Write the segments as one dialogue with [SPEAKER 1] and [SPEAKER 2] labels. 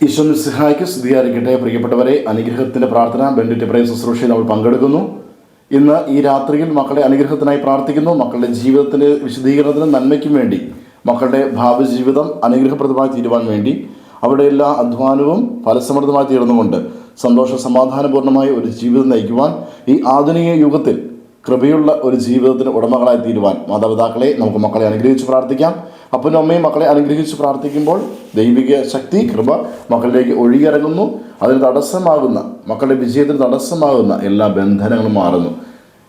[SPEAKER 1] ഈശോ മിശിഹായ്ക്ക് സ്തുതിയായിരിക്കട്ടെ. പ്രിയപ്പെട്ടവരെ, അനുഗ്രഹത്തിന്റെ പ്രാർത്ഥന ബെൻഡിറ്റ് പ്രേയർ ശുശ്രൂഷയിൽ നമ്മൾ പങ്കെടുക്കുന്നു. ഇന്ന് ഈ രാത്രിയിൽ മക്കളുടെ അനുഗ്രഹത്തിനായി പ്രാർത്ഥിക്കുന്നു. മക്കളുടെ ജീവിതത്തിന്റെ വിശദീകരണത്തിനും നന്മയ്ക്കും വേണ്ടി, മക്കളുടെ ഭാവി ജീവിതം അനുഗ്രഹപ്രദമായി തീരുവാൻ വേണ്ടി, അവരുടെ എല്ലാ അധ്വാനവും ഫലസമൃദ്ധമായി തീർന്നുകൊണ്ട് സന്തോഷ സമാധാനപൂർണ്ണമായ ഒരു ജീവിതം നയിക്കുവാൻ, ഈ ആധുനിക യുഗത്തിൽ കൃപയുള്ള ഒരു ജീവിതത്തിന് ഉടമകളായി തീരുവാൻ മാതാപിതാക്കളെ നമുക്ക് മക്കളെ അനുഗ്രഹിച്ച് പ്രാർത്ഥിക്കാം. അപ്പനും അമ്മയും മക്കളെ അനുഗ്രഹിച്ച് പ്രാർത്ഥിക്കുമ്പോൾ ദൈവിക ശക്തി, കൃപ മക്കളിലേക്ക് ഒഴുകിയിറങ്ങുന്നു. അതിന് തടസ്സമാകുന്ന, മക്കളുടെ വിജയത്തിന് തടസ്സമാകുന്ന എല്ലാ ബന്ധനങ്ങളും മാറുന്നു.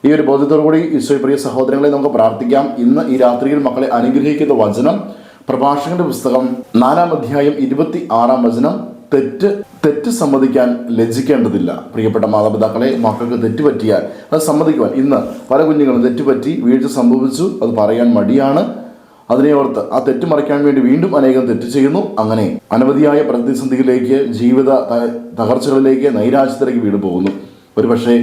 [SPEAKER 1] ഈ ഒരു ബോധ്യത്തോടു കൂടി ഈശോയെ പ്രിയ സഹോദരങ്ങളെ നമുക്ക് പ്രാർത്ഥിക്കാം. ഇന്ന് ഈ രാത്രിയിൽ മക്കളെ അനുഗ്രഹിക്കുന്ന വചനം പ്രഭാഷകന്റെ പുസ്തകം 4-ാം അധ്യായം 26-ാം വചനം. തെറ്റ് സമ്മതിക്കാൻ ലജ്ജിക്കേണ്ടതില്ല. പ്രിയപ്പെട്ട മാതാപിതാക്കളെ, മക്കൾക്ക് തെറ്റുപറ്റിയാൽ അത് സമ്മതിക്കുവാൻ, ഇന്ന് പല കുഞ്ഞുങ്ങളും തെറ്റുപറ്റി വീഴ്ച സംഭവിച്ചു, അത് പറയാൻ മടിയാണ്. അതിനെ ഓർത്ത് ആ തെറ്റ് മറയ്ക്കാൻ വേണ്ടി വീണ്ടും അനേകം തെറ്റ് ചെയ്യുന്നു. അങ്ങനെ അനവധിയായ പ്രതിസന്ധികളിലേക്ക്, ജീവിത തകർച്ചകളിലേക്ക്, നൈരാശ്യത്തിലേക്ക് വീട് പോകുന്നു. ഒരു പക്ഷേ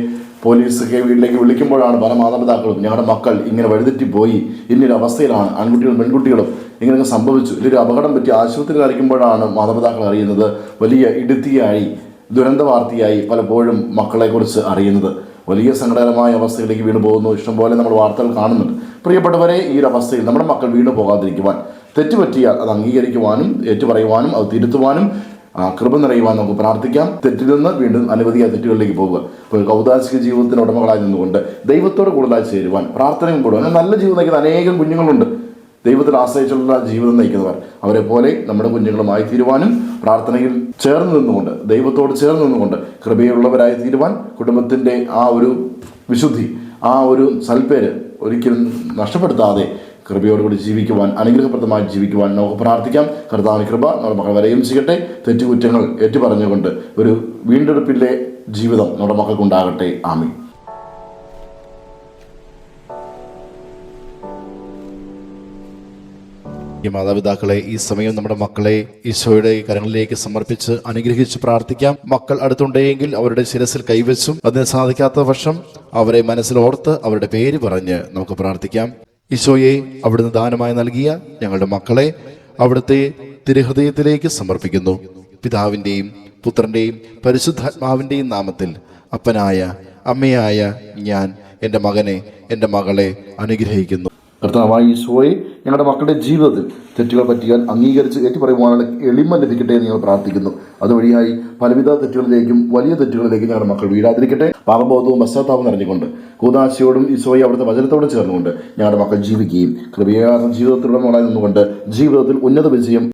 [SPEAKER 1] പോലീസൊക്കെ വീട്ടിലേക്ക് വിളിക്കുമ്പോഴാണ് പല മാതാപിതാക്കളും ഞങ്ങളുടെ മക്കൾ ഇങ്ങനെ വഴിതെറ്റിപ്പോയി, ഇന്നൊരു അവസ്ഥയിലാണ്, ആൺകുട്ടികളും പെൺകുട്ടികളും ഇങ്ങനെയൊക്കെ സംഭവിച്ചു, ഇതൊരു അപകടം പറ്റി ആശുപത്രിയിൽ അറിയിക്കുമ്പോഴാണ് മാതാപിതാക്കൾ അറിയുന്നത് വലിയ ഇടുത്തിയായി, ദുരന്ത വാർത്തയായി പലപ്പോഴും മക്കളെക്കുറിച്ച് അറിയുന്നത്. വലിയ സങ്കടകരമായ അവസ്ഥയിലേക്ക് വീണ് പോകുന്നു. ഇഷ്ടംപോലെ നമ്മൾ വാർത്തകൾ കാണുന്നുണ്ട്. പ്രിയപ്പെട്ടവരെ, ഈ ഒരു അവസ്ഥയിൽ നമ്മുടെ മക്കൾ വീണ് പോകാതിരിക്കുവാൻ, തെറ്റുപറ്റിയാൽ അത് അംഗീകരിക്കുവാനും ഏറ്റുപറയുവാനും അത് തിരുത്തുവാനും കൃപ നിറയുവാൻ നമുക്ക് പ്രാർത്ഥിക്കാം. തെറ്റിൽ നിന്ന് വീണ്ടും അനവധിയായ തെറ്റുകളിലേക്ക് പോകുക. ഇപ്പോൾ കൗതാശിക ജീവിതത്തിന് ഉടമകളായി നിന്നുകൊണ്ട് ദൈവത്തോട് കൂടുതലായി ചേരുവാൻ, പ്രാർത്ഥനയും കൂടുവാൻ, അങ്ങനെ നല്ല ജീവിതം നയിക്കുന്ന അനേകം കുഞ്ഞുങ്ങളുണ്ട്. ദൈവത്തിൽ ആശ്രയിച്ചുള്ള ജീവിതം നയിക്കുന്നവർ, അവരെ പോലെ നമ്മുടെ കുഞ്ഞുങ്ങളുമായി തീരുവാനും, പ്രാർത്ഥനയിൽ ചേർന്ന് നിന്നുകൊണ്ട്, ദൈവത്തോട് ചേർന്ന് നിന്നുകൊണ്ട് കൃപയുള്ളവരായി തീരുവാൻ, കുടുംബത്തിൻ്റെ ആ ഒരു വിശുദ്ധി, ആ ഒരു സൽപ്പേര് ഒരിക്കലും നഷ്ടപ്പെടുത്താതെ കൃപയോടുകൂടി ജീവിക്കുവാൻ, അനുഗ്രഹപ്രദമായി ജീവിക്കുവാൻ നമുക്ക് പ്രാർത്ഥിക്കാം. കർത്താവിന്റെ കൃപ നമ്മുടെ മക്കൾ വരെയും ചെയ്യട്ടെ. തെറ്റുകുറ്റങ്ങൾ ഏറ്റുപറഞ്ഞുകൊണ്ട് ഒരു വീണ്ടെടുപ്പിലെ ജീവിതം നമ്മുടെ മക്കൾക്കുണ്ടാകട്ടെ. ആമീൻ. ഈ മാതാപിതാക്കളെ, ഈ സമയം നമ്മുടെ മക്കളെ ഈശോയുടെ കരങ്ങളിലേക്ക് സമർപ്പിച്ച് അനുഗ്രഹിച്ച് പ്രാർത്ഥിക്കാം. മക്കൾ അടുത്തുണ്ടെങ്കിൽ അവരുടെ ശിരസിൽ കൈവച്ചും, അതിന് സാധിക്കാത്ത പക്ഷം അവരെ മനസ്സിലോർത്ത് അവരുടെ പേര് പറഞ്ഞ് നമുക്ക് പ്രാർത്ഥിക്കാം. ഈശോയെ, അവിടുന്ന് ദാനമായി നൽകിയ ഞങ്ങളുടെ മക്കളെ അവിടുത്തെ തിരുഹൃദയത്തിലേക്ക് സമർപ്പിക്കുന്നു. പിതാവിൻ്റെയും പുത്രൻ്റെയും പരിശുദ്ധാത്മാവിൻ്റെയും നാമത്തിൽ അപ്പനായ അമ്മയായ ഞാൻ എൻ്റെ മകനെ, എൻ്റെ മകളെ അനുഗ്രഹിക്കുന്നു. കർത്താവായ ഈശോയെ, ഞങ്ങളുടെ മക്കളുടെ ജീവിതത്തിൽ തെറ്റുകൾ പറ്റിയാൽ അംഗീകരിച്ച് ഏറ്റുപറയുവാനുള്ള എളിമ ലഭിക്കട്ടെ എന്ന് ഞങ്ങൾ പ്രാർത്ഥിക്കുന്നു. അതുവഴിയായി പലവിധ തെറ്റുകളിലേക്കും വലിയ തെറ്റുകളിലേക്കും ഞങ്ങളുടെ മക്കൾ വീഴാതിരിക്കട്ടെ. പാപബോധവും പശ്ചാത്താപവും നിറഞ്ഞുകൊണ്ട് കൂദാശയോടും ഈശോയെ അവിടുത്തെ വചനത്തോടും ചേർന്നുകൊണ്ട് ഞങ്ങളുടെ മക്കൾ ജീവിക്കുകയും കൃപയാർന്ന ജീവിതത്തിലുള്ള മോളായി നിന്നുകൊണ്ട് ജീവിതത്തിൽ ഉന്നത വിജയം